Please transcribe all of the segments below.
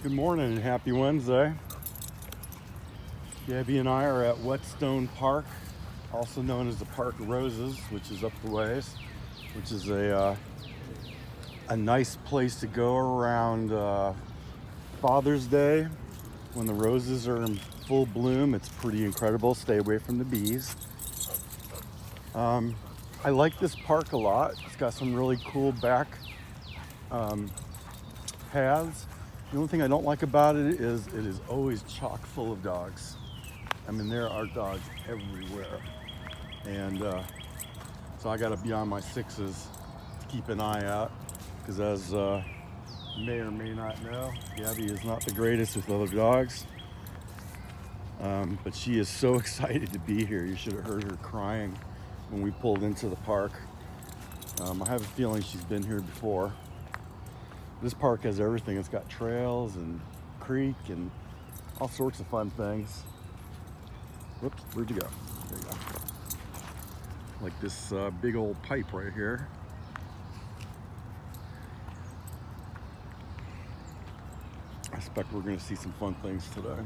Good morning and happy Wednesday. Gabby and I are at Whetstone Park, also known as the Park of Roses, which is up the ways, which is a nice place to go around Father's Day when the roses are in full bloom. It's pretty incredible. Stay away from the bees. I like this park a lot. It's got some really cool back paths. The only thing I don't like about it is always chock full of dogs. I mean, there are dogs everywhere. And so I gotta be on my sixes to keep an eye out, because as you may or may not know, Gabby is not the greatest with other dogs. But she is so excited to be here. You should have heard her crying when we pulled into the park. I have a feeling she's been here before. This park has everything. It's got trails and creek and all sorts of fun things. Whoops, where'd you go? There you go. Like this big old pipe right here. I expect we're gonna see some fun things today.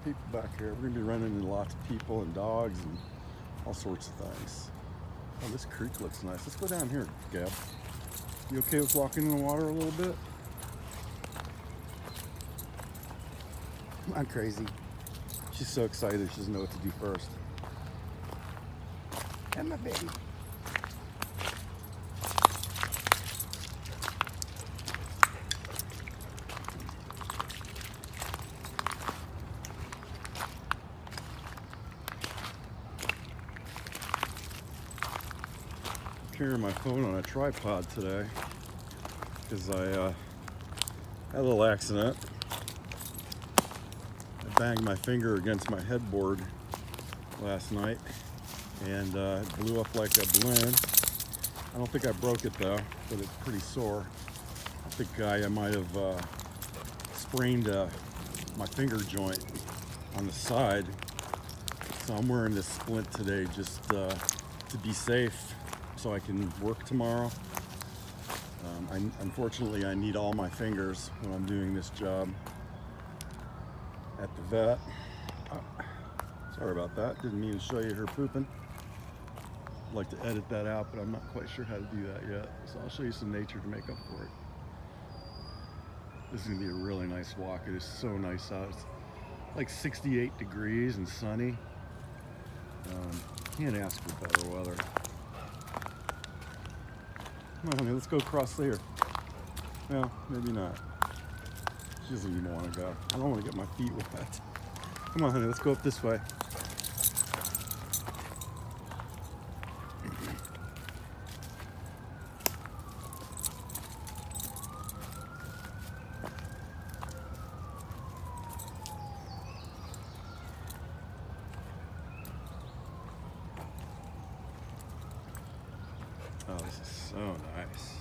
People back here. We're gonna be running into lots of people and dogs and all sorts of things. Oh, this creek looks nice. Let's go down here, Gab. You okay with walking in the water a little bit? I'm crazy. She's so excited. She doesn't know what to do first. And my baby. Carrying my phone on a tripod today because I had a little accident. I banged my finger against my headboard last night and it blew up like a balloon. I don't think I broke it though, but it's pretty sore. I think I might have sprained my finger joint on the side, so I'm wearing this splint today just to be safe, so I can work tomorrow. Unfortunately, I need all my fingers when I'm doing this job at the vet. Sorry about that. Didn't mean to show you her pooping. I'd like to edit that out, but I'm not quite sure how to do that yet. So I'll show you some nature to make up for it. This is gonna be a really nice walk. It is so nice out. It's like 68 degrees and sunny. Can't ask for better weather. Come on, honey, let's go across there. Well, maybe not. She doesn't even want to go. I don't want to get my feet wet. Come on, honey, let's go up this way. Oh, this is so nice.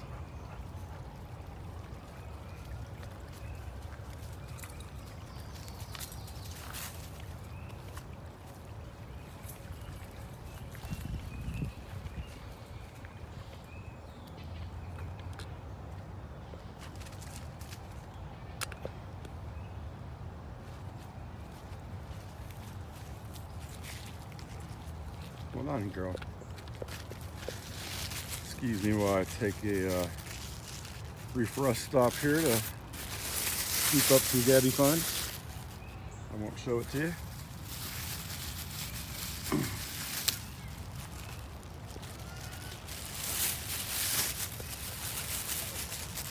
Hold on, girl. Excuse me while I take a brief rest stop here to keep up some Gabby fun. I won't show it to you.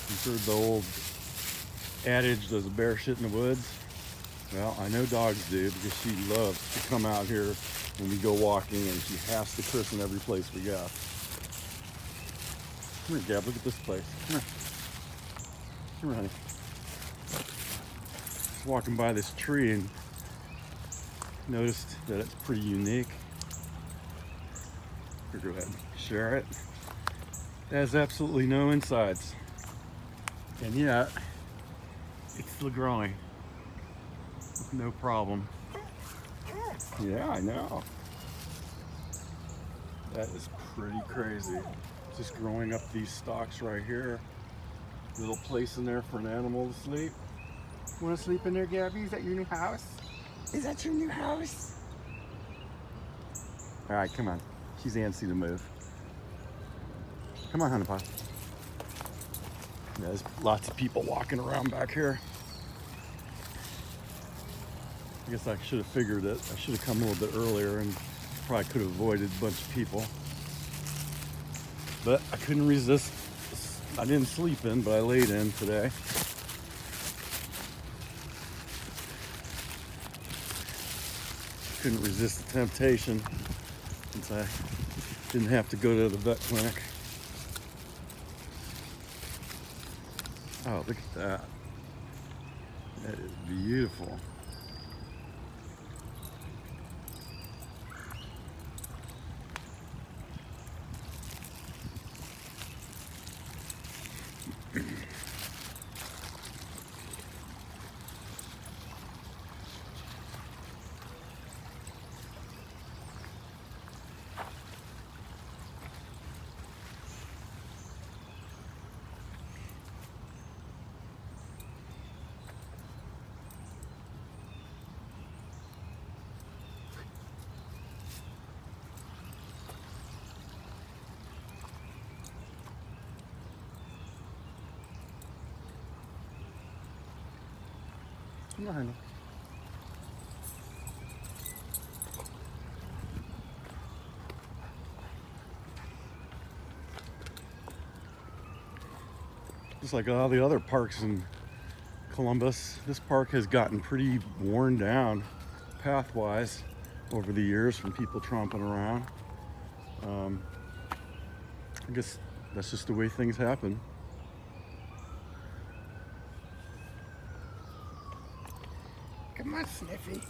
You've heard the old adage, there's a bear shit in the woods? Well, I know dogs do, because she loves to come out here when we go walking, and she has to christen every place we go. Come here, Gab, look at this place. Come here. Come here, honey. Just walking by this tree and noticed that it's pretty unique. Here, go ahead and share it. It has absolutely no insides. And yet, it's still growing. No problem. Yeah, I know. That is pretty crazy. Just growing up these stalks right here. Little place in there for an animal to sleep. Want to sleep in there, Gabby? Is that your new house? Is that your new house? All right, come on. She's antsy to move. Come on, honey pie. Yeah, there's lots of people walking around back here. I guess I should have figured it. I should have come a little bit earlier and probably could have avoided a bunch of people. But I couldn't resist. I didn't sleep in, but I laid in today. Couldn't resist the temptation since I didn't have to go to the vet clinic. Oh, look at that. That is beautiful. Come on, honey. Just like all the other parks in Columbus, this park has gotten pretty worn down path-wise over the years from people tromping around. I guess that's just the way things happen. Come on, Sniffy.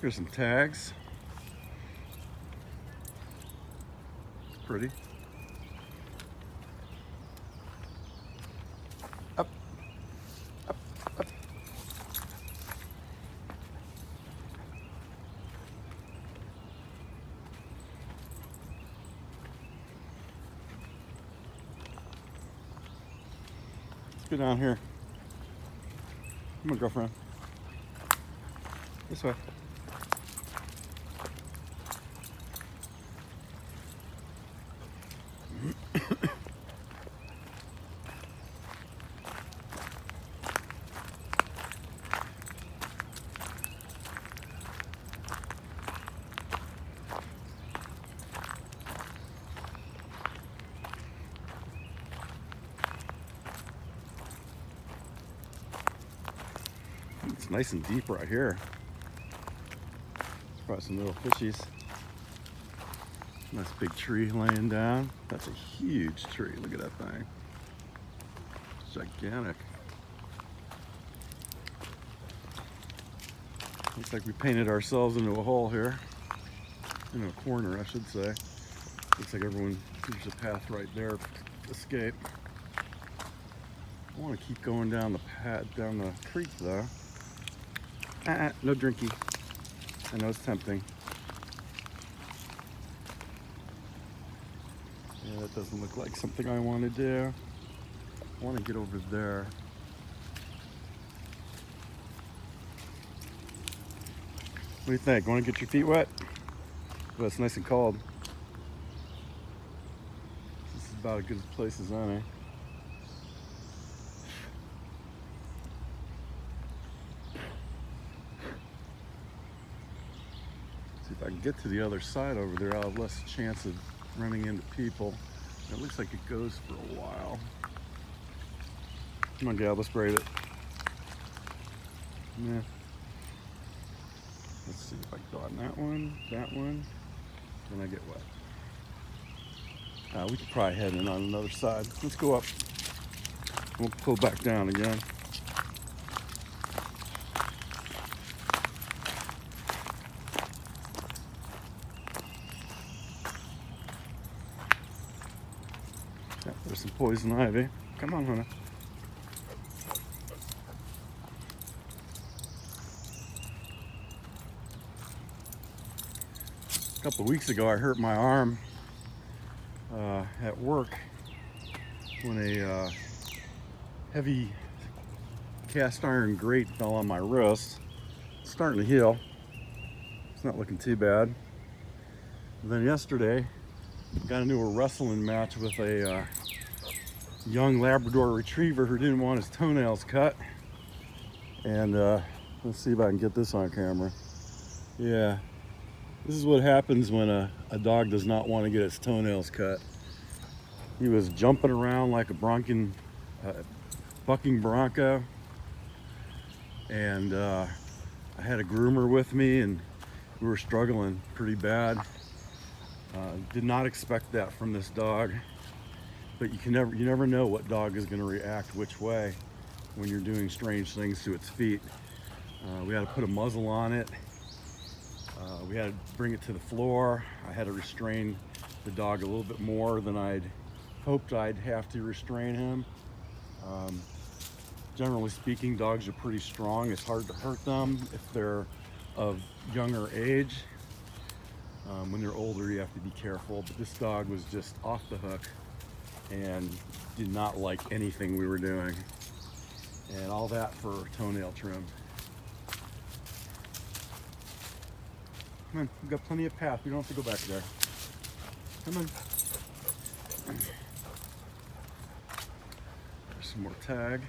Here's some tags. It's pretty. Up, up, up. Let's go down here. Come on, girlfriend. This way. It's nice and deep right here. There's probably some little fishies. Nice big tree laying down. That's a huge tree. Look at that thing. It's gigantic. Looks like we painted ourselves into a hole here. In a corner, I should say. Looks like everyone, there's a path right there to escape. I want to keep going down the path, down the creek though. No drinky. I know it's tempting. Yeah, that doesn't look like something I want to do. I want to get over there. What do you think? Want to get your feet wet? Well, it's nice and cold. This is about as good a place as any. See if I can get to the other side over there, I'll have less chance of running into people. It looks like it goes for a while. Come on, Gab, let's braid it. Yeah. see if I can go on that one, then I get wet. We could probably head in on another side. Let's go up. We'll pull back down again. Yeah, there's some poison ivy. Come on, honey. A couple of weeks ago, I hurt my arm at work when a heavy cast iron grate fell on my wrist. It's starting to heal. It's not looking too bad. And then yesterday, got into a wrestling match with a young Labrador Retriever who didn't want his toenails cut. And let's see if I can get this on camera. Yeah, this is what happens when a dog does not want to get its toenails cut. He was jumping around like a bucking bronco, and I had a groomer with me, and we were struggling pretty bad. Did not expect that from this dog, but you never know what dog is going to react which way when you're doing strange things to its feet. We had to put a muzzle on it. We had to bring it to the floor. I had to restrain the dog a little bit more than I'd hoped I'd have to restrain him. Generally speaking, dogs are pretty strong. It's hard to hurt them if they're of younger age. When they're older, you have to be careful. But this dog was just off the hook and did not like anything we were doing. And all that for toenail trim. Come on, we've got plenty of path. We don't have to go back there. Come on. There's some more tag.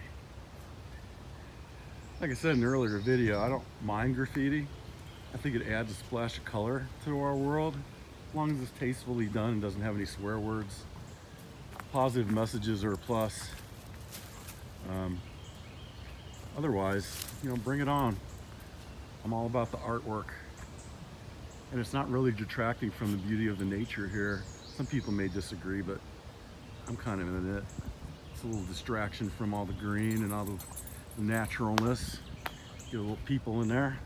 Like I said in an earlier video, I don't mind graffiti. I think it adds a splash of color to our world, as long as it's tastefully done and doesn't have any swear words. Positive messages are a plus. Otherwise, bring it on. I'm all about the artwork. And it's not really detracting from the beauty of the nature here. Some people may disagree, but I'm kind of in it. It's a little distraction from all the green and all the naturalness. Get a little people in there.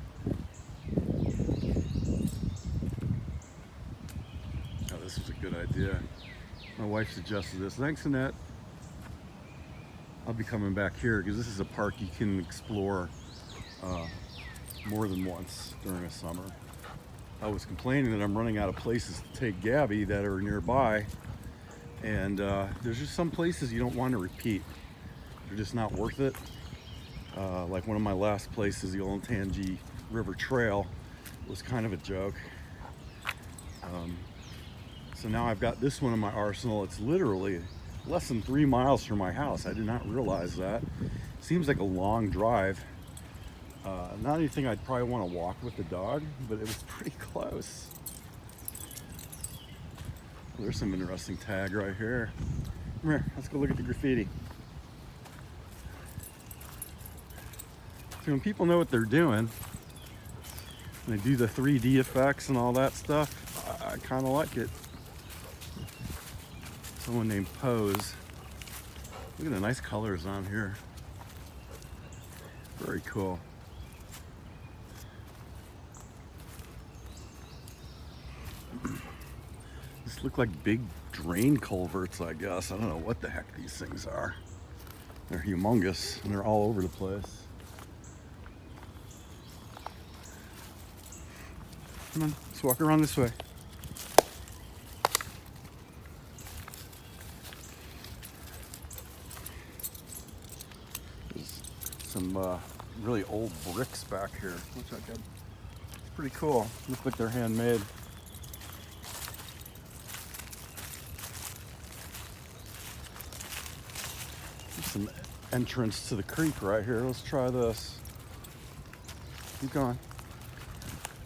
Oh, this was a good idea. My wife suggested this. Thanks, Annette. I'll be coming back here because this is a park you can explore more than once during a summer. I was complaining that I'm running out of places to take Gabby that are nearby, and there's just some places you don't want to repeat. They're just not worth it. Like one of my last places, the Olentangy River Trail, was kind of a joke. So now I've got this one in my arsenal. It's literally less than 3 miles from my house. I did not realize that. Seems like a long drive. Not anything I'd probably want to walk with the dog, but it was pretty close. There's some interesting tag right here. Come here, let's go look at the graffiti. So when people know what they're doing, and they do the 3D effects and all that stuff, I kind of like it. Someone named Pose. Look at the nice colors on here. Very cool. These look like big drain culverts, I guess. I don't know what the heck these things are. They're humongous and they're all over the place. Come on, let's walk around this way. There's some really old bricks back here, which I got. It's pretty cool. Look like they're handmade. There's some entrance to the creek right here. Let's try this. Keep going.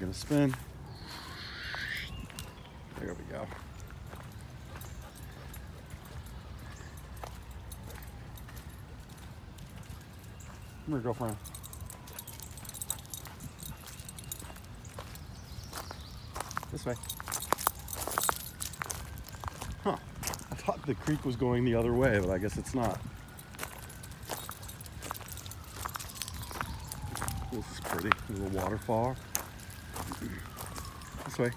Gonna spin. There we go. Come here, girlfriend. This way. Huh. I thought the creek was going the other way, but I guess it's not. This is pretty. A little waterfall. This way.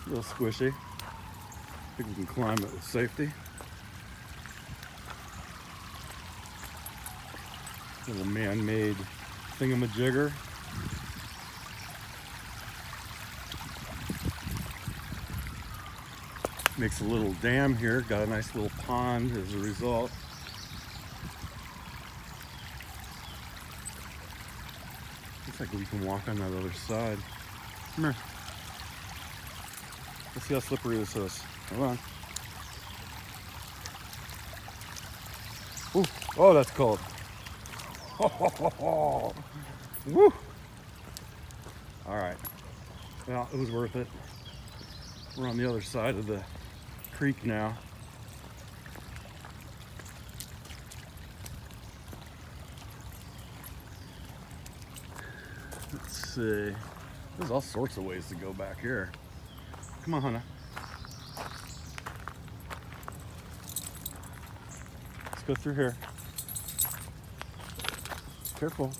A little squishy. I think we can climb it with safety. Little man-made thingamajigger. Makes a little dam here. Got a nice little pond as a result. Looks like we can walk on that other side. Come here. Let's see how slippery this is. Hold on. Ooh. Oh, that's cold. Woo! All right. Well, it was worth it. We're on the other side of the creek now. Let's see. There's all sorts of ways to go back here. Come on, Hannah. Let's go through here. Careful.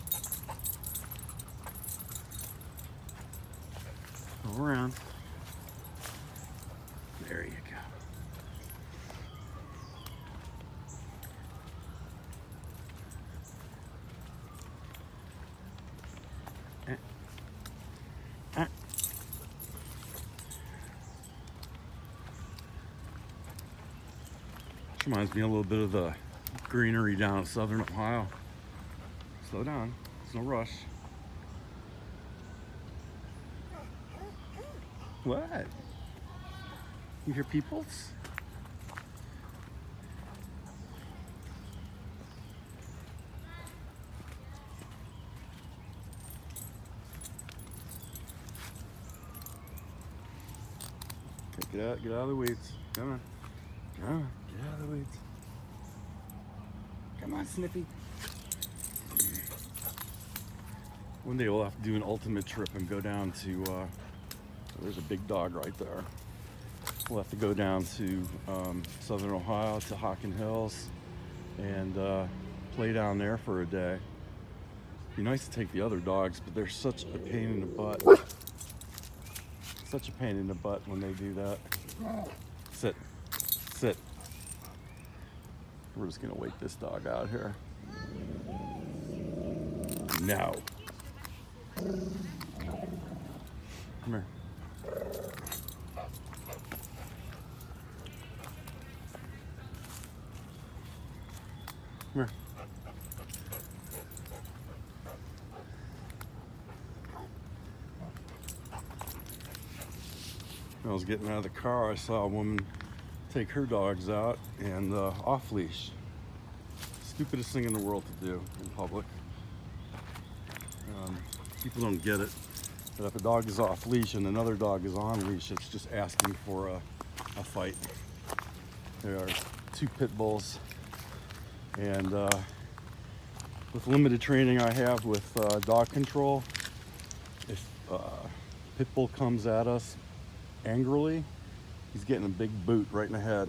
Go around. There you go. This reminds me a little bit of the greenery down in southern Ohio. Slow down, there's no rush. What? You hear peoples? Okay, get out of the weeds. Come on. Come on, get out of the weeds. Come on, Snippy. One day we'll have to do an ultimate trip and go down to, there's a big dog right there. We'll have to go down to southern Ohio to Hockin Hills and play down there for a day. Be nice to take the other dogs, but they're such a pain in the butt. Such a pain in the butt when they do that. Sit. Sit. We're just gonna wait this dog out here. No. Come here. Come here. When I was getting out of the car, I saw a woman take her dogs out and off leash. Stupidest thing in the world to do in public. People don't get it. But if a dog is off leash and another dog is on leash, it's just asking for a fight. There are two pit bulls, and with limited training I have with dog control, if pit bull comes at us angrily, he's getting a big boot right in the head.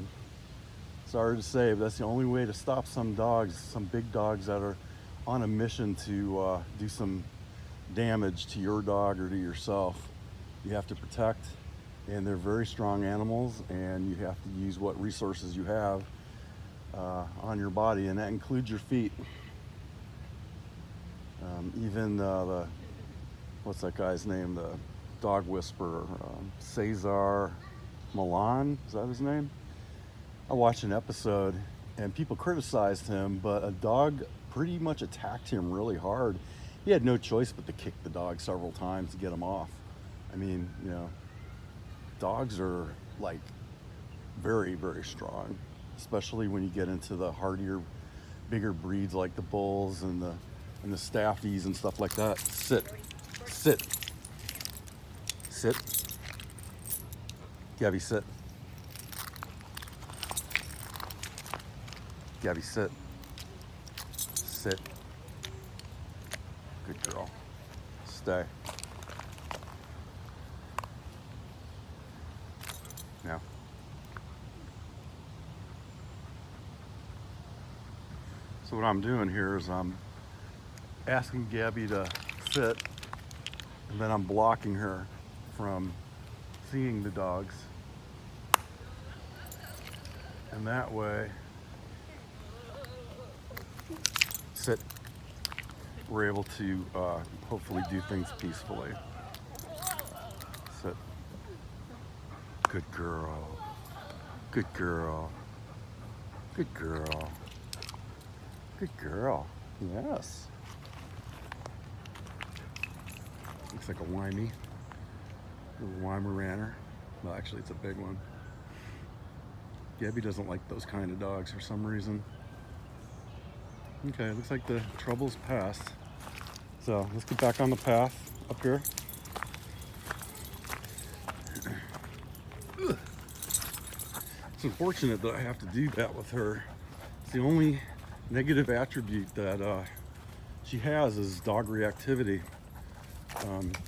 Sorry to say, but that's the only way to stop some dogs, some big dogs that are on a mission to do some damage to your dog or to yourself. You have to protect, and they're very strong animals, and you have to use what resources you have on your body, and that includes your feet. Even the, what's that guy's name, the dog whisperer, Cesar Millan, is that his name? I watched an episode and people criticized him, but a dog pretty much attacked him really hard. He had no choice but to kick the dog several times to get him off. I mean, you know, dogs are like very, very strong, especially when you get into the hardier, bigger breeds like the bulls and the staffies and stuff like that. Sit, sit, sit. Gabby, sit. Gabby, sit. Sit. Good girl. stay. Now. So what I'm doing here is I'm asking Gabby to sit, and then I'm blocking her from seeing the dogs. And that way, sit, we're able to hopefully do things peacefully. Sit. Good girl. Good girl. Good girl. Good girl. Yes. Looks like a little Weimaraner. Well, actually, it's a big one. Gabby doesn't like those kind of dogs for some reason. Okay, looks like the trouble's passed. So let's get back on the path up here. It's unfortunate that I have to do that with her. It's the only negative attribute that she has is dog reactivity.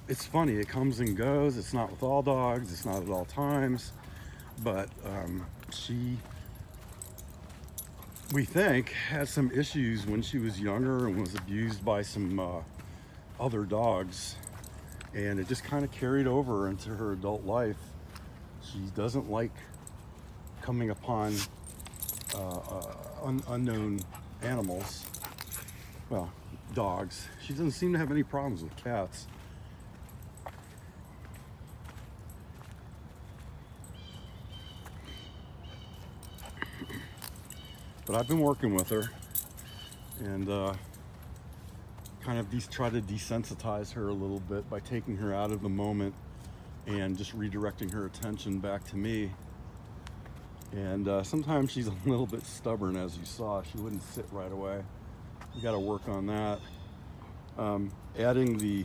It's funny, it comes and goes. It's not with all dogs, it's not at all times, but she, we think, had some issues when she was younger and was abused by some other dogs, and it just kind of carried over into her adult life. She doesn't like coming upon unknown animals. Well, dogs. She doesn't seem to have any problems with cats. But I've been working with her and kind of try to desensitize her a little bit by taking her out of the moment and just redirecting her attention back to me. And sometimes she's a little bit stubborn, as you saw. She wouldn't sit right away. You got to work on that. Adding the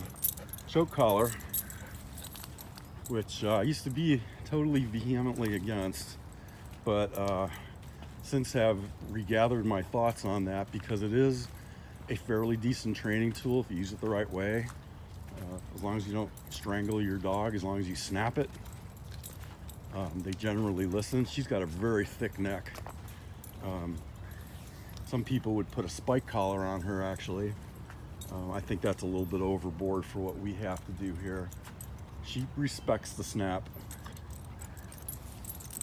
choke collar, which I used to be totally vehemently against, but since have regathered my thoughts on that, because it is a fairly decent training tool if you use it the right way. As long as you don't strangle your dog, as long as you snap it, they generally listen. She's got a very thick neck. Some people would put a spike collar on her, actually. I think that's a little bit overboard for what we have to do here. She respects the snap,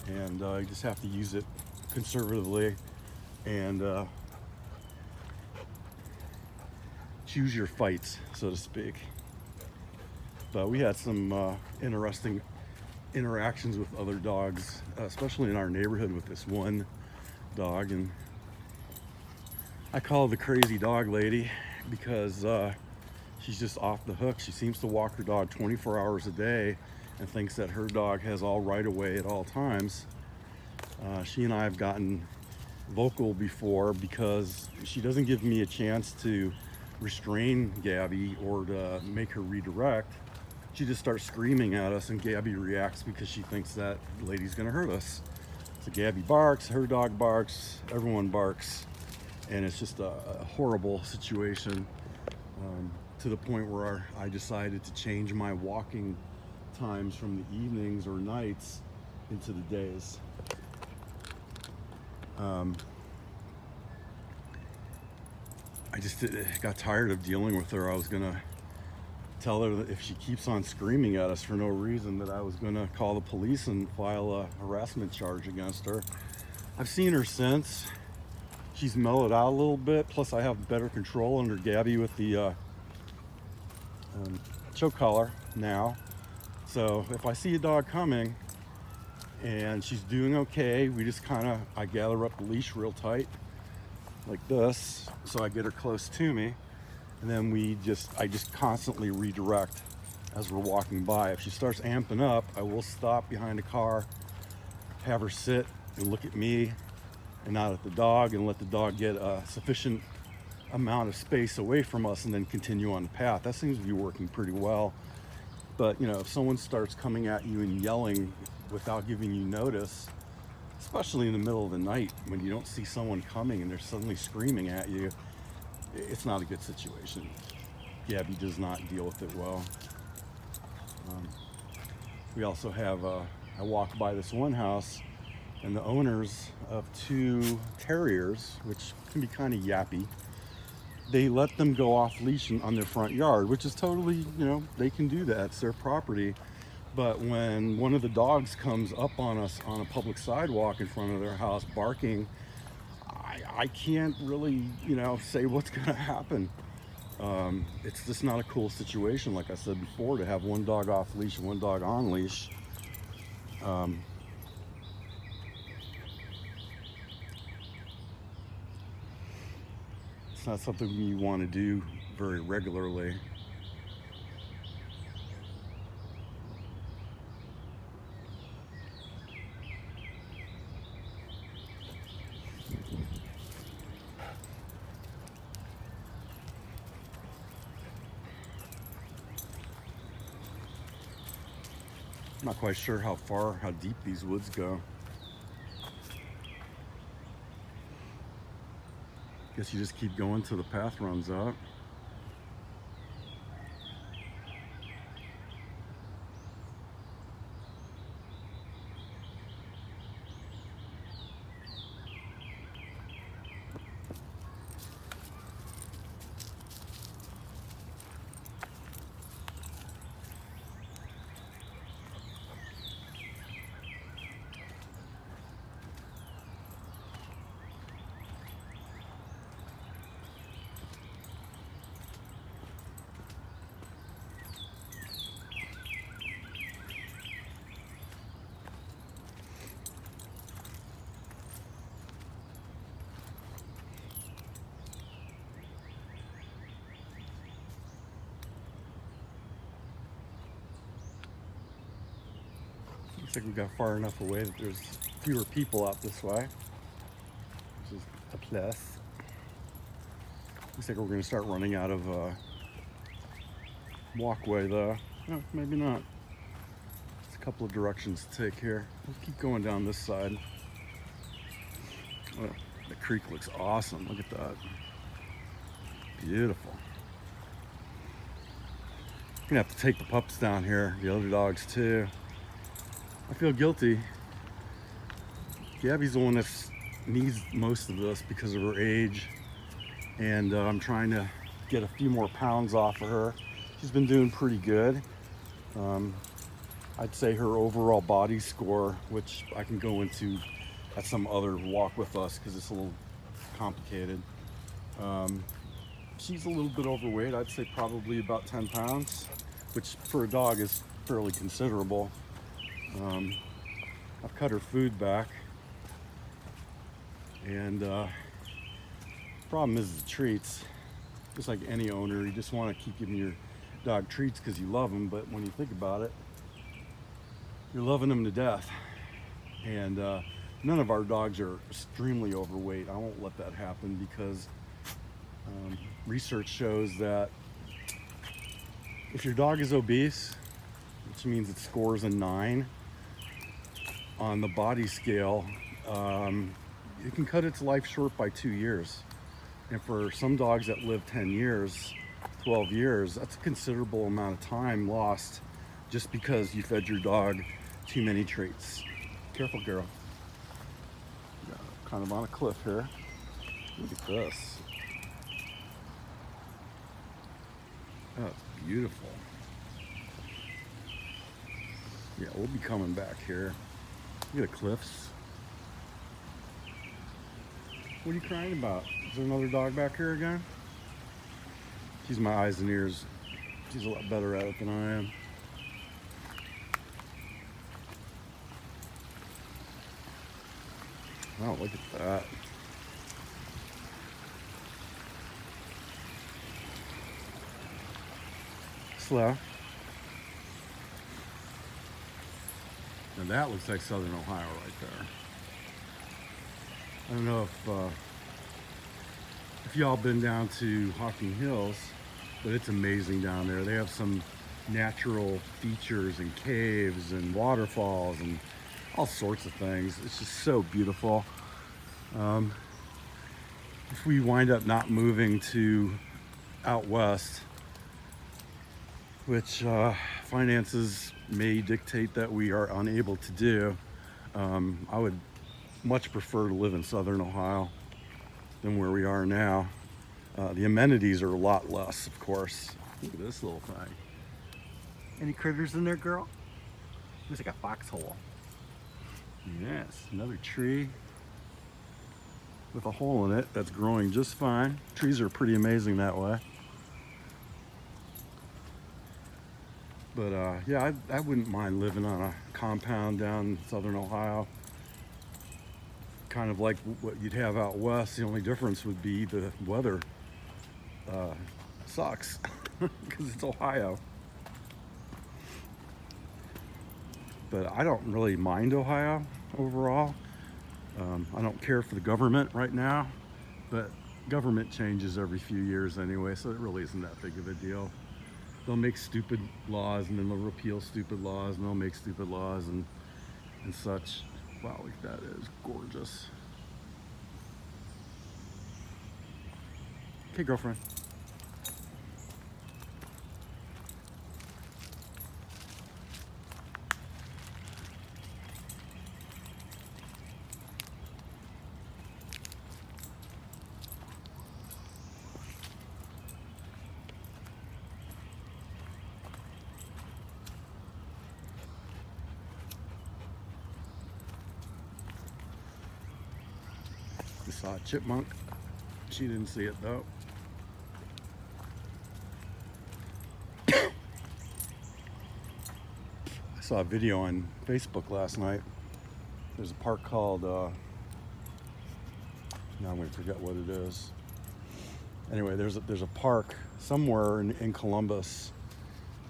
and you just have to use it conservatively and choose your fights, so to speak. But we had some interesting interactions with other dogs, especially in our neighborhood with this one dog, and I call her the crazy dog lady because she's just off the hook. She seems to walk her dog 24 hours a day and thinks that her dog has all right of way at all times. She and I have gotten vocal before because she doesn't give me a chance to restrain Gabby or to make her redirect. She just starts screaming at us, and Gabby reacts because she thinks that the lady's gonna hurt us. So Gabby barks, her dog barks, everyone barks, and it's just a horrible situation, to the point where I decided to change my walking times from the evenings or nights into the days. I just got tired of dealing with her. I was gonna tell her that if she keeps on screaming at us for no reason, that I was gonna call the police and file a harassment charge against her. I've seen her since. She's mellowed out a little bit, plus I have better control under Gabby with the choke collar now. So if I see a dog coming and she's doing okay, we just I gather up the leash real tight like this, so I get her close to me, and then I just constantly redirect as we're walking by. If she starts amping up, I will stop behind a car, have her sit and look at me and not at the dog, and let the dog get a sufficient amount of space away from us, and then continue on the path. That seems to be working pretty well. But you know, if someone starts coming at you and yelling without giving you notice, especially in the middle of the night when you don't see someone coming and they're suddenly screaming at you, it's not a good situation. Gabby does not deal with it well. We also have, I walked by this one house, and the owners of 2 terriers, which can be kind of yappy, they let them go off leash on their front yard, which is totally, they can do that. It's their property. But when one of the dogs comes up on us on a public sidewalk in front of their house barking, I can't really, say what's going to happen. It's just not a cool situation, like I said before, to have one dog off leash and one dog on leash. It's not something you want to do very regularly. I'm not quite sure how deep these woods go. Guess you just keep going till the path runs out. Looks like we got far enough away that there's fewer people out this way, which is a plus. Looks like we're going to start running out of walkway though. No, maybe not. There's a couple of directions to take here. We'll keep going down this side. Oh, the creek looks awesome. Look at that. Beautiful. I'm gonna have to take the pups down here, the other dogs too. I feel guilty. Gabby's the one that needs most of this because of her age, and I'm trying to get a few more pounds off of her. She's been doing pretty good. I'd say her overall body score, which I can go into at some other walk with us because it's a little complicated. She's a little bit overweight. I'd say probably about 10 pounds, which for a dog is fairly considerable. I've cut her food back, and problem is the treats. Just like any owner, you just want to keep giving your dog treats because you love them, but when you think about it, you're loving them to death. And none of our dogs are extremely overweight. I won't let that happen because research shows that if your dog is obese, which means it scores a 9 on the body scale, it can cut its life short by 2 years. And for some dogs that live 10 years, 12 years, that's a considerable amount of time lost just because you fed your dog too many treats. Careful, girl. Yeah, kind of on a cliff here. Look at this. That's beautiful. Yeah, we'll be coming back here. Look at the cliffs. What are you crying about? Is there another dog back here again? She's my eyes and ears. She's a lot better at it than I am. Wow, look at that. Slow. And that looks like Southern Ohio right there. I don't know if y'all been down to Hocking Hills, but it's amazing down there. They have some natural features and caves and waterfalls and all sorts of things. It's just so beautiful. If we wind up not moving to out west, which finances may dictate that we are unable to do. I would much prefer to live in southern Ohio than where we are now. The amenities are a lot less, of course. Look at this little thing. Any critters in there, girl? Looks like a foxhole. Yes, another tree with a hole in it that's growing just fine. Trees are pretty amazing that way. But yeah, I wouldn't mind living on a compound down in southern Ohio. Kind of like what you'd have out west. The only difference would be the weather sucks because it's Ohio. But I don't really mind Ohio overall. I don't care for the government right now, but government changes every few years anyway, so it really isn't that big of a deal. They'll make stupid laws and then they'll repeal stupid laws and they'll make stupid laws and such. Wow, look, that is gorgeous. Okay, girlfriend. We saw a chipmunk. She didn't see it though. I saw a video on Facebook last night. There's a park called, now I'm going to forget what it is. Anyway, there's a park somewhere in Columbus,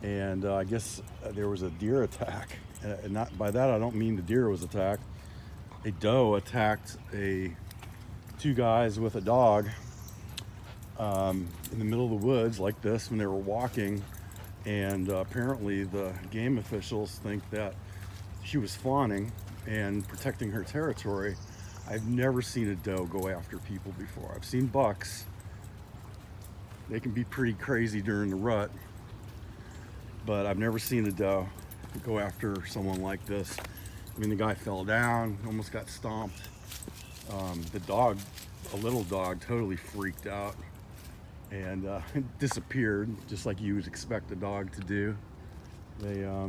and I guess there was a deer attack. And not by that I don't mean the deer was attacked. A doe attacked two guys with a dog in the middle of the woods like this when they were walking, and apparently the game officials think that she was fawning and protecting her territory. I've never seen a doe go after people before. I've seen bucks. They can be pretty crazy during the rut, but I've never seen a doe go after someone like this. I mean, the guy fell down, almost got stomped. The dog, a little dog, totally freaked out and disappeared, just like you would expect a dog to do. They are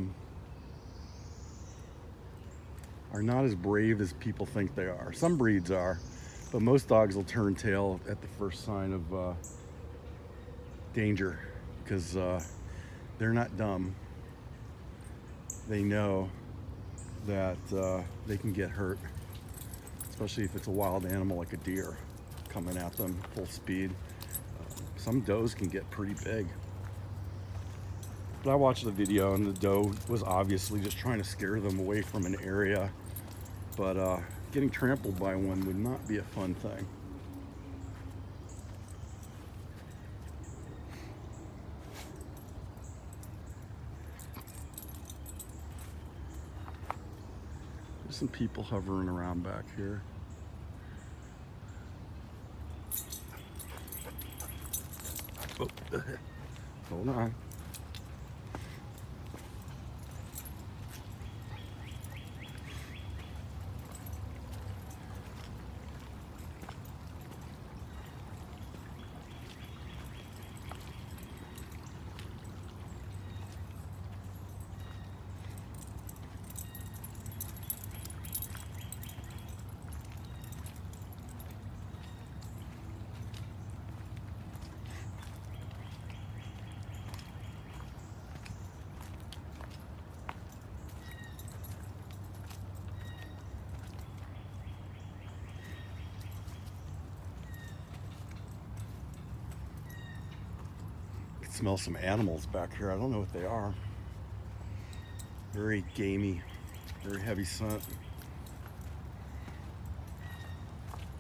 not as brave as people think they are. Some breeds are, but most dogs will turn tail at the first sign of danger, because they're not dumb. They know that they can get hurt, especially if it's a wild animal like a deer coming at them full speed. Some does can get pretty big. But I watched the video and the doe was obviously just trying to scare them away from an area. But getting trampled by one would not be a fun thing. There's some people hovering around back here. Oh, hold on. Smell some animals back here. I don't know what they are. Very gamey, very heavy scent.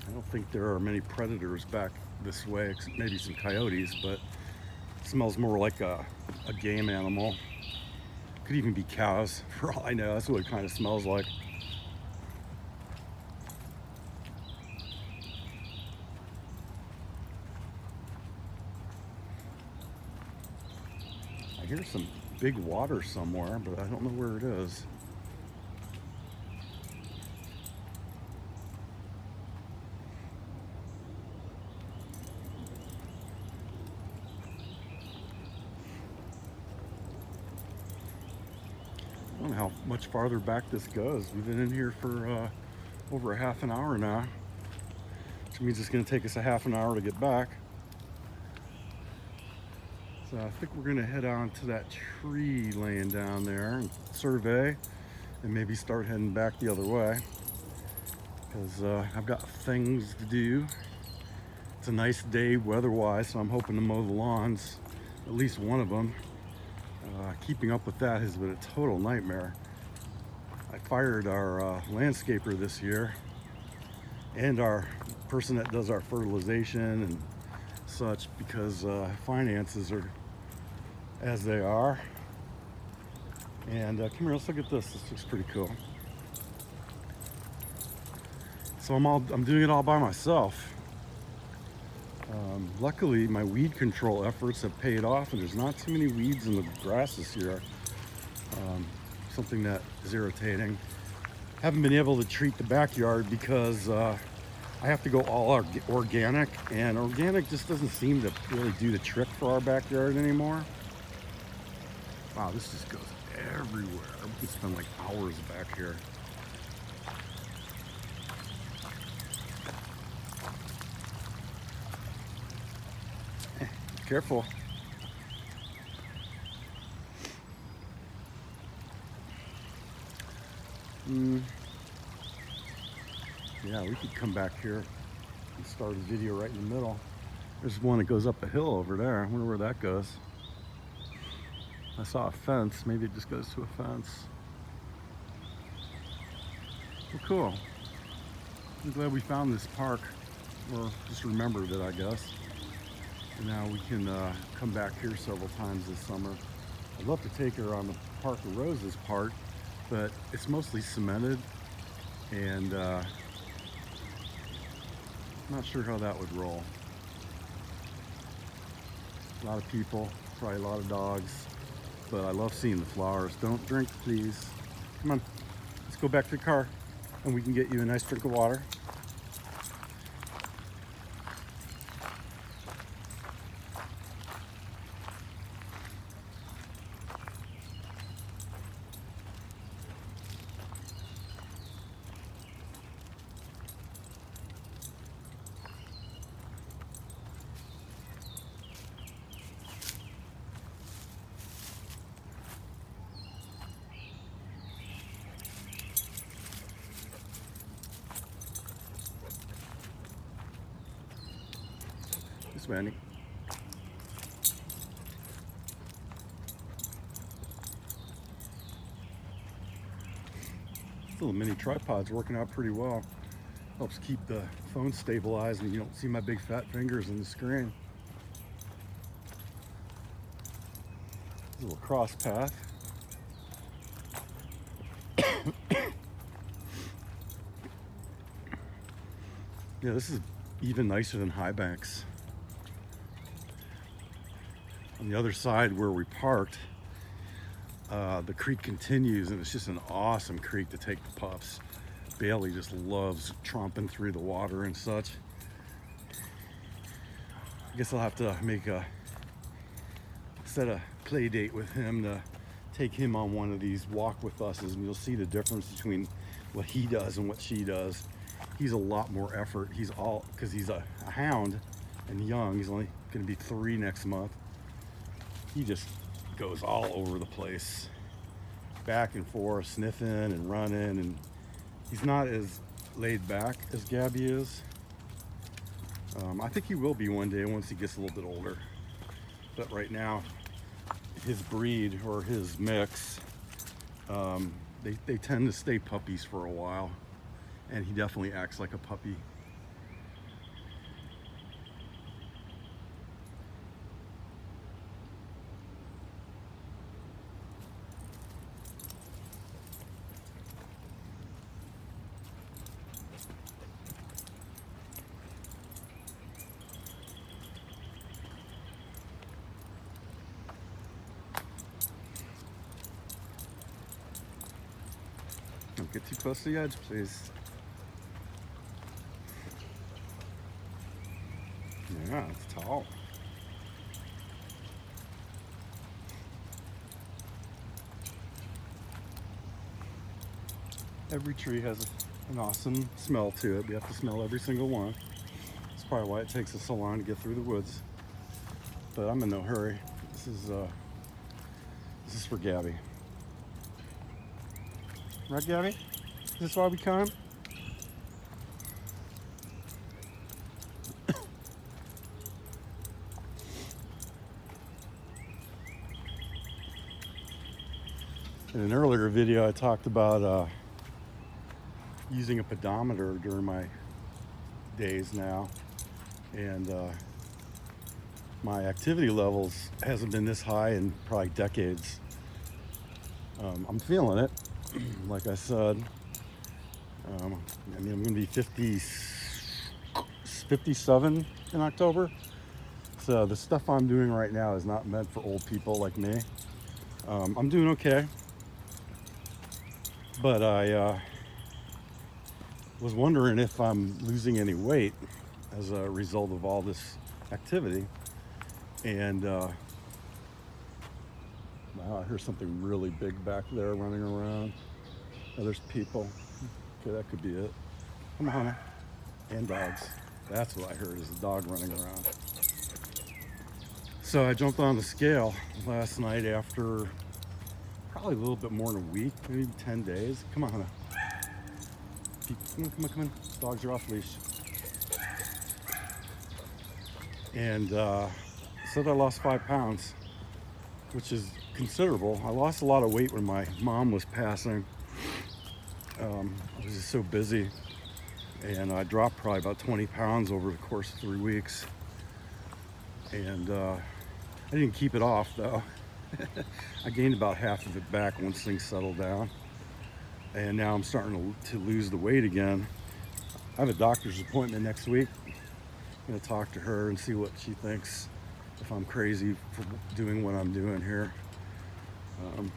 I don't think there are many predators back this way, except maybe some coyotes, but it smells more like a game animal. Could even be cows, for all I know. That's what it kind of smells like. I hear some big water somewhere, but I don't know where it is. I don't know how much farther back this goes. We've been in here for over a half an hour now, which means it's going to take us a half an hour to get back. So I think we're going to head on to that tree laying down there and survey, and maybe start heading back the other way, because I've got things to do. It's a nice day weather-wise, so I'm hoping to mow the lawns, at least one of them. Keeping up with that has been a total nightmare. I fired our landscaper this year, and our person that does our fertilization and such, because finances are as they are. And come here, let's look at this. This looks pretty cool. So I'm doing it all by myself. Luckily, my weed control efforts have paid off, and there's not too many weeds in the grass this year. Something that is irritating. Haven't been able to treat the backyard because I have to go all organic, and organic just doesn't seem to really do the trick for our backyard anymore. Wow, this just goes everywhere. We can spend like hours back here. Careful. Yeah, we could come back here and start a video right in the middle. There's one that goes up a hill over there. I wonder where that goes. I saw a fence. Maybe it just goes to a fence. Well, cool. I'm glad we found this park, or just remembered it, I guess. And now we can come back here several times this summer. I'd love to take her on the Park of Roses part, but it's mostly cemented, and I'm not sure how that would roll. A lot of people, probably a lot of dogs, but I love seeing the flowers. Don't drink, please. Come on, let's go back to the car, and we can get you a nice drink of water. This Manny. This little mini tripod's working out pretty well. Helps keep the phone stabilized and you don't see my big fat fingers in the screen. This little cross path. Yeah, this is even nicer than High Banks. On the other side where we parked, the creek continues, and it's just an awesome creek to take the pups. Bailey just loves tromping through the water and such. I guess I'll have to set a play date with him to take him on one of these walk with uses, and you'll see the difference between what he does and what she does. He's a lot more effort. Because he's a hound and young. He's only going to be 3 next month. He just goes all over the place, back and forth, sniffing and running, and he's not as laid back as Gabby is. I think he will be one day once he gets a little bit older. But right now, his breed or his mix, they tend to stay puppies for a while, and he definitely acts like a puppy. Don't get too close to the edge, please. Yeah, it's tall. Every tree has an awesome smell to it. You have to smell every single one. That's probably why it takes us so long to get through the woods. But I'm in no hurry. This is for Gabby. Right, Gabby? Is this why we come? In an earlier video, I talked about using a pedometer during my days now, and my activity levels hasn't been this high in probably decades. I'm feeling it. Like I said, I mean, I'm going to be 57 in October. So the stuff I'm doing right now is not meant for old people like me. I'm doing okay. But I was wondering if I'm losing any weight as a result of all this activity. And wow, I hear something really big back there running around. Oh, there's people. Okay, that could be it. Come on, and dogs. That's what I heard, is a dog running around. So I jumped on the scale last night after probably a little bit more than a week, maybe 10 days. Come on, Hannah. Come on. Dogs are off leash. And said I lost 5 pounds, which is considerable. I lost a lot of weight when my mom was passing. I was just so busy, and I dropped probably about 20 pounds over the course of 3 weeks. And I didn't keep it off though. I gained about half of it back once things settled down. And now I'm starting to lose the weight again. I have a doctor's appointment next week. I'm gonna talk to her and see what she thinks, if I'm crazy for doing what I'm doing here. I'm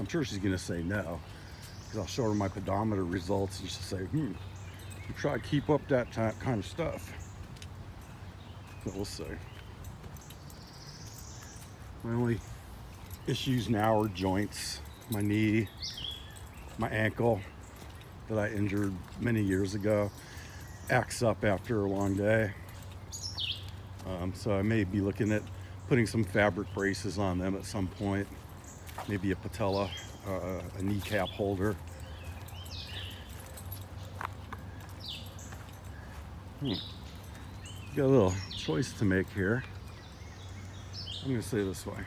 sure she's gonna say no, because I'll show her my pedometer results and she'll say, you try to keep up that kind of stuff. So we'll see. My only issues now are joints, my knee, my ankle that I injured many years ago, acts up after a long day. So I may be looking at putting some fabric braces on them at some point, maybe a patella, a kneecap holder. Got a little choice to make here. I'm gonna say this way.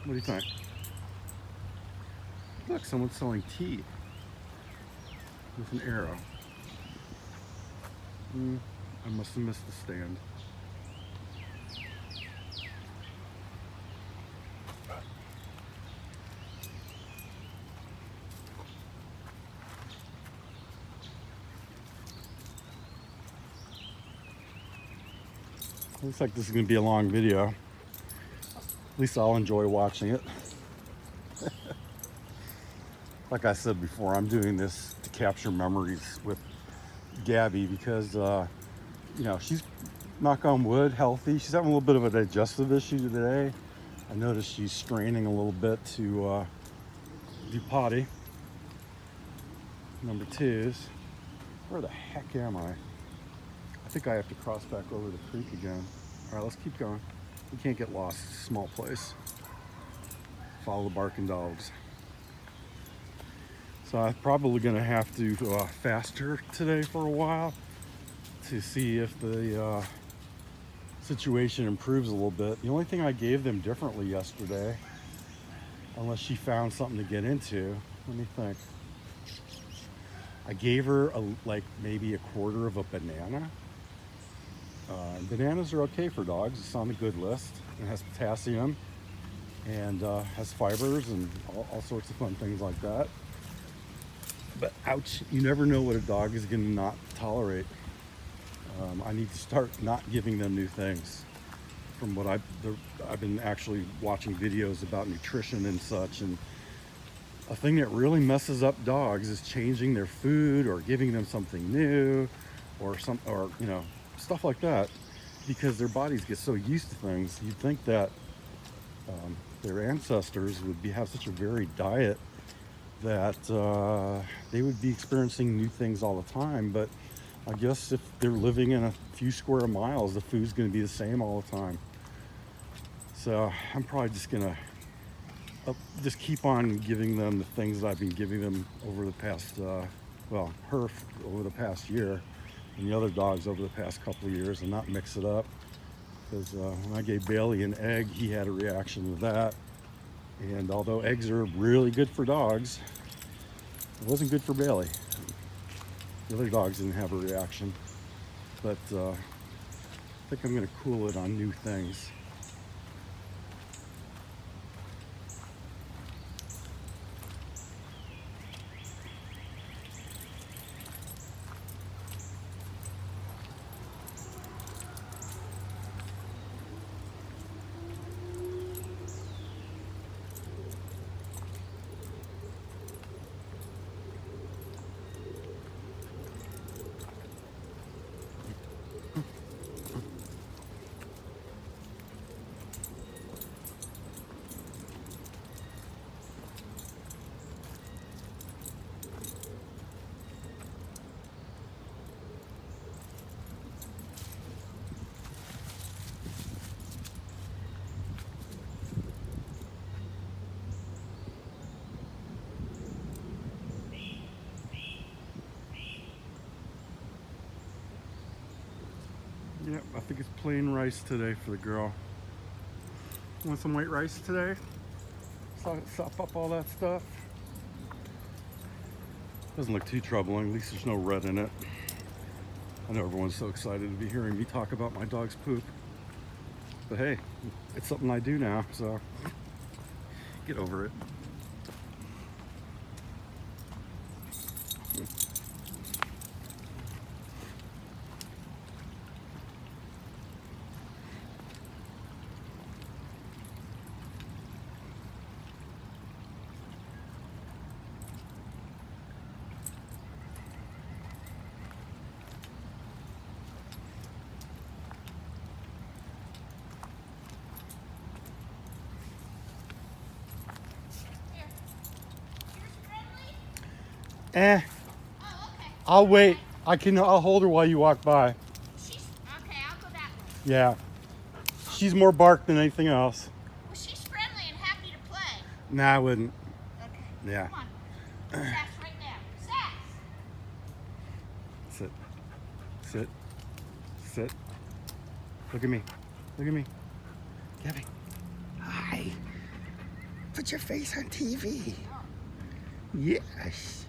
What do you think? Look, someone's selling tea with an arrow. I must have missed the stand. Looks like this is going to be a long video. At least I'll enjoy watching it. Like I said before, I'm doing this to capture memories with Gabby because, she's, knock on wood, healthy. She's having a little bit of a digestive issue today. I noticed she's straining a little bit to do potty. Number 2 is, where the heck am I? I think I have to cross back over the creek again. All right, let's keep going. We can't get lost. It's a small place. Follow the barking dogs. So I'm probably going to have to fast her today for a while to see if the situation improves a little bit. The only thing I gave them differently yesterday, unless she found something to get into, let me think. I gave her maybe a quarter of a banana. Bananas are okay for dogs. It's on the good list. It has potassium and has fibers and all sorts of fun things like that. But ouch, you never know what a dog is going to not tolerate. I need to start not giving them new things. From what I've been actually watching videos about nutrition and such, and a thing that really messes up dogs is changing their food or giving them something new, or stuff like that, because their bodies get so used to things. You'd think that their ancestors would have such a varied diet that they would be experiencing new things all the time. But I guess if they're living in a few square miles, the food's going to be the same all the time. So I'm probably just going to just keep on giving them the things that I've been giving them over the past, her over the past year, and the other dogs over the past couple of years, and not mix it up. Because when I gave Bailey an egg, he had a reaction to that. And although eggs are really good for dogs, it wasn't good for Bailey. The other dogs didn't have a reaction. But I think I'm going to cool it on new things. Yep, I think it's plain rice today for the girl. Want some white rice today? Sop up all that stuff. Doesn't look too troubling, at least there's no red in it. I know everyone's so excited to be hearing me talk about my dog's poop. But hey, it's something I do now, so get over it. Eh, Oh, okay. I'll wait. I'll hold her while you walk by. Okay, I'll go that way. Yeah. She's more bark than anything else. Well, she's friendly and happy to play. Nah, I wouldn't. Okay. Yeah. Come on. Sass right now. Sass! Sit. Sit. Sit. Look at me. Look at me. Gabby. Hi. Put your face on TV. Yes.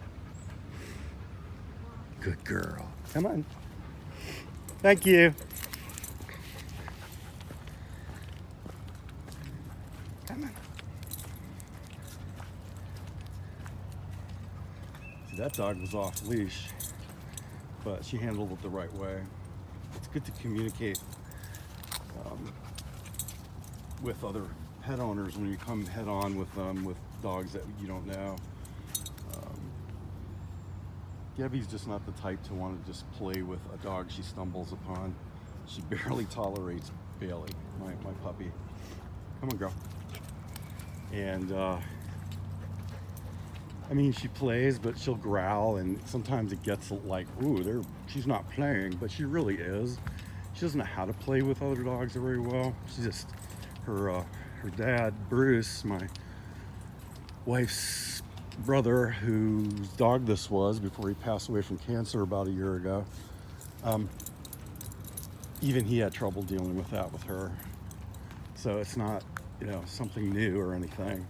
Good girl. Come on. Thank you. Come on. See, that dog was off leash, but she handled it the right way. It's good to communicate with other pet owners when you come head on with them with dogs that you don't know. Gabby's just not the type to want to just play with a dog she stumbles upon. She barely tolerates Bailey, my puppy. Come on, girl. And I mean, she plays, but she'll growl, and sometimes it gets like, ooh, she's not playing, but she really is. She doesn't know how to play with other dogs very well. She just, her dad, Bruce, my wife's brother, whose dog this was before he passed away from cancer about a year ago, even he had trouble dealing with that with her. So it's not, something new or anything.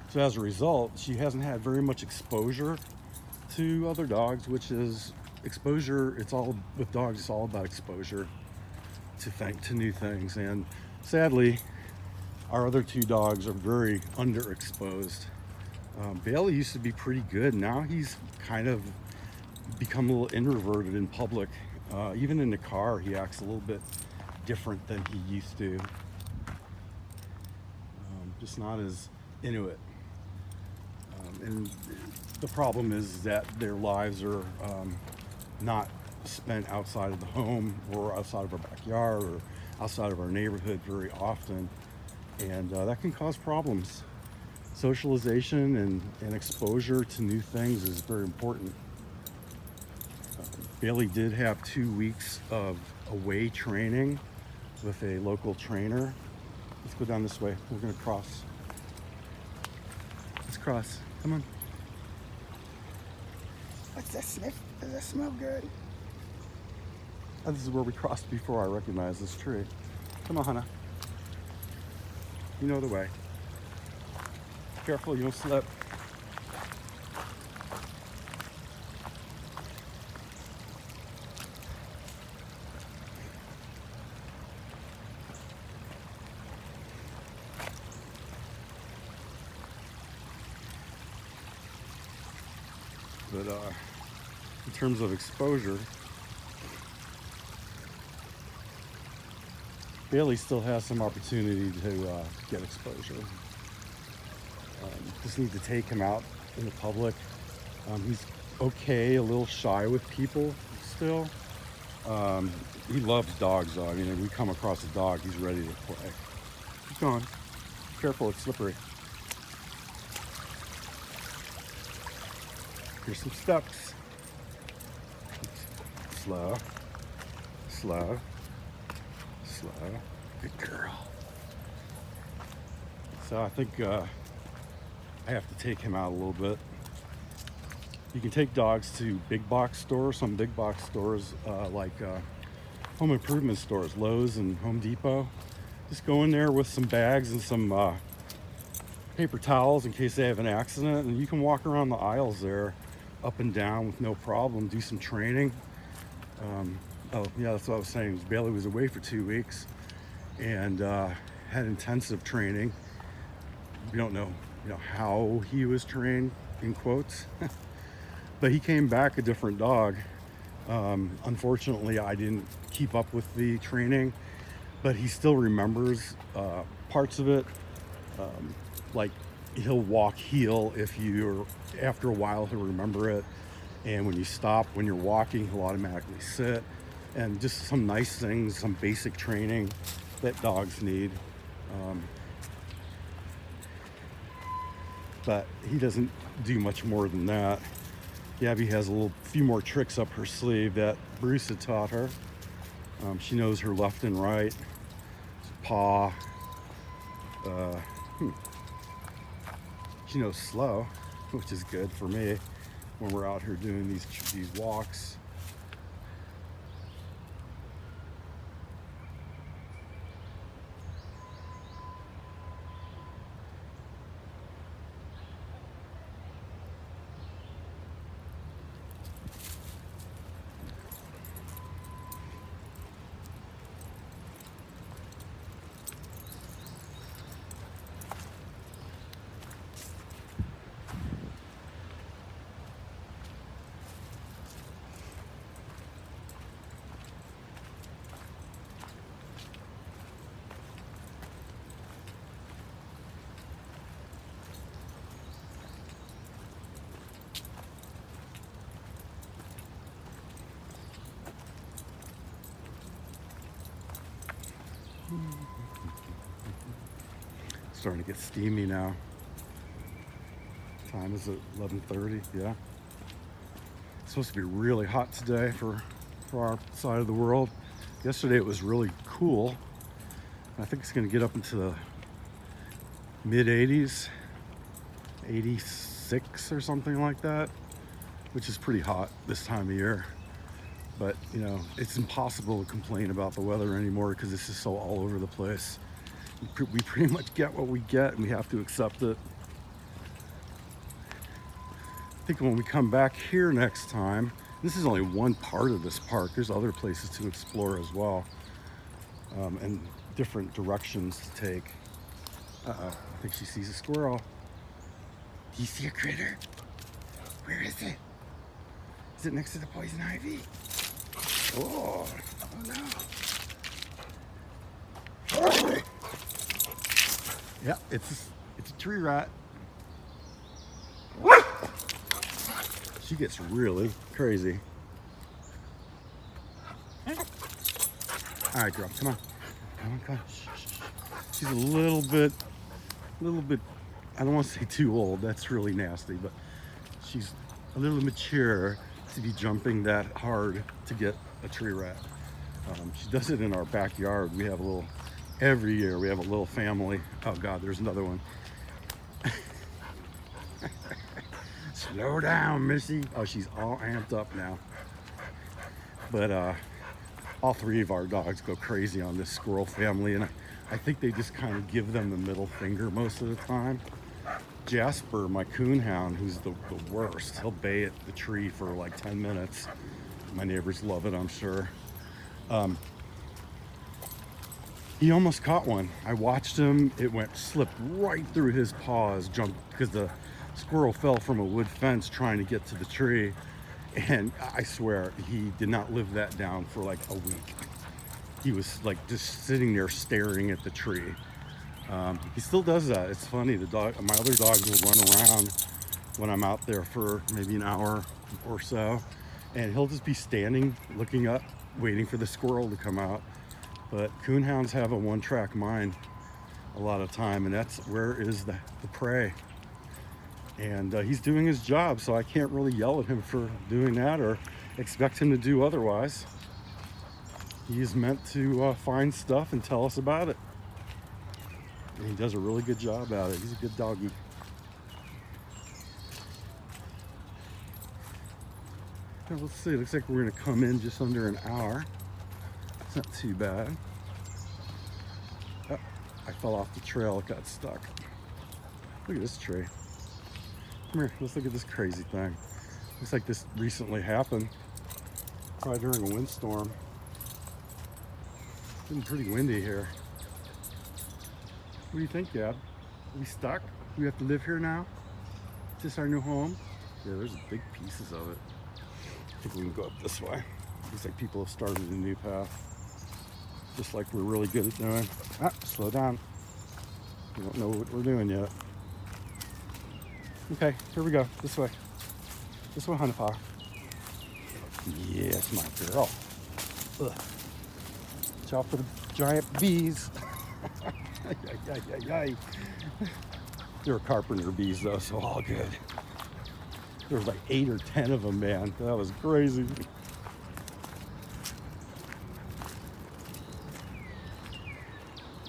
So as a result, she hasn't had very much exposure to other dogs, which is exposure. With dogs, it's all about exposure to new things. And sadly, our other two dogs are very underexposed. Bailey used to be pretty good. Now he's kind of become a little introverted in public. Even in the car, he acts a little bit different than he used to. Just not as into it. And the problem is that their lives are not spent outside of the home or outside of our backyard or outside of our neighborhood very often, and that can cause problems. Socialization and exposure to new things is very important. Bailey did have 2 weeks of away training with a local trainer. Let's go down this way. We're gonna cross. Let's cross. Come on. What's that sniff? Does that smell good? Oh, this is where we crossed before I recognized this tree. Come on, Hannah. You know the way. Careful, you don't slip. But in terms of exposure, Bailey still has some opportunity to get exposure. Just need to take him out in the public. He's okay, a little shy with people still. He loves dogs though. I mean, if we come across a dog, he's ready to play. Keep going. Careful, it's slippery. Here's some steps. Slow, slow, slow. Good girl. So I think I have to take him out a little bit. You can take dogs to big box stores, some big box stores like home improvement stores, Lowe's and Home Depot. Just go in there with some bags and some paper towels in case they have an accident, and you can walk around the aisles there up and down with no problem, do some training. Oh yeah, that's what I was saying. Bailey was away for 2 weeks and had intensive training. We don't know, how he was trained, in quotes, but he came back a different dog. Unfortunately, I didn't keep up with the training, but he still remembers parts of it. Like he'll walk heel if you're, after a while he'll remember it, and when you stop when you're walking he'll automatically sit, and just some nice things, some basic training that dogs need. But he doesn't do much more than that. Gabby has a few more tricks up her sleeve that Bruce had taught her. She knows her left and right, paw. She knows slow, which is good for me when we're out here doing these walks. Starting to get steamy now. Time is at 11:30. Yeah. It's supposed to be really hot today for our side of the world. Yesterday it was really cool. I think it's going to get up into the mid 80s, 86 or something like that, which is pretty hot this time of year. But it's impossible to complain about the weather anymore because it's just so all over the place. We pretty much get what we get, and we have to accept it. I think when we come back here next time, this is only one part of this park. There's other places to explore as well, and different directions to take. I think she sees a squirrel. Do you see a critter? Where is it? Is it next to the poison ivy? Oh no. Yeah, it's a tree rat. She gets really crazy. All right, girl, come on. Come on, come on. Shh, shh, shh. She's a little bit, I don't want to say too old. That's really nasty, but she's a little mature to be jumping that hard to get a tree rat. She does it in our backyard. We have every year we have a little family. Oh God, there's another one. Slow down, Missy. Oh, she's all amped up now. But all three of our dogs go crazy on this squirrel family, and I think they just kind of give them the middle finger most of the time. Jasper, my coonhound, who's the worst, he'll bay at the tree for like 10 minutes. My neighbors love it, I'm sure. He almost caught one. I watched him. It slipped right through his paws, jumped, because the squirrel fell from a wood fence trying to get to the tree. And I swear, he did not live that down for like a week. He was like just sitting there staring at the tree. He still does that. It's funny. My other dogs will run around when I'm out there for maybe an hour or so, and he'll just be standing, looking up, waiting for the squirrel to come out. But coonhounds have a one-track mind a lot of time, and that's where is the prey. And he's doing his job, so I can't really yell at him for doing that or expect him to do otherwise. He is meant to find stuff and tell us about it. And he does a really good job at it. He's a good doggy. Now, let's see, it looks like we're gonna come in just under an hour. It's not too bad. Oh, I fell off the trail, it got stuck. Look at this tree. Come here, let's look at this crazy thing. Looks like this recently happened, probably during a windstorm. It's been pretty windy here. What do you think, Gab? Are we stuck? Do we have to live here now? Is this our new home? Yeah, there's big pieces of it. I think we can go up this way. Looks like people have started a new path. Just like we're really good at doing. Ah, slow down. We don't know what we're doing yet. Okay, here we go. This way. This way, honey pie. Yes, my girl. Ugh. Watch out for the giant bees. They were carpenter bees though, so all good. There was like 8 or 10 of them, man. That was crazy.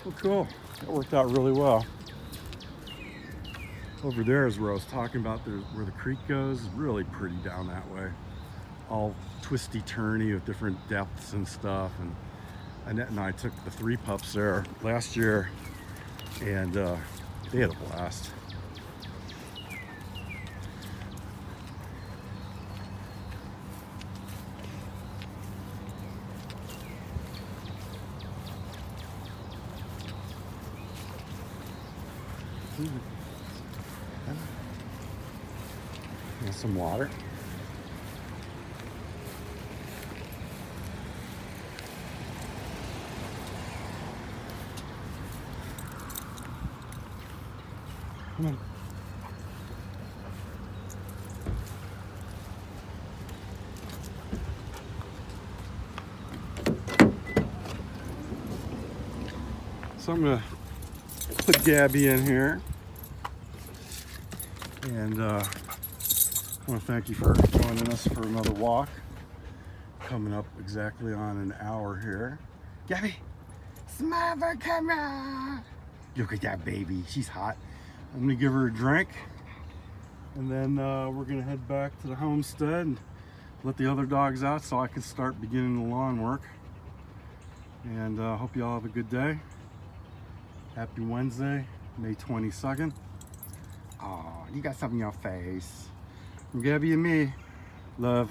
Well, cool. That worked out really well. Over there is where I was talking about, where the creek goes. Really pretty down that way. All twisty turny with different depths and stuff. And Annette and I took the 3 pups there last year, and they had a blast. And some water. Come on. So I'm gonna put Gabby in here, and I want to thank you for joining us for another walk. Coming up exactly on an hour here. Gabby, smile for camera. Look at that baby, she's hot. I'm gonna give her a drink, and then we're gonna head back to the homestead and let the other dogs out so I can start beginning the lawn work. And hope you all have a good day. Happy Wednesday, May 22nd. Oh, you got something on your face. From Gabby and me, love.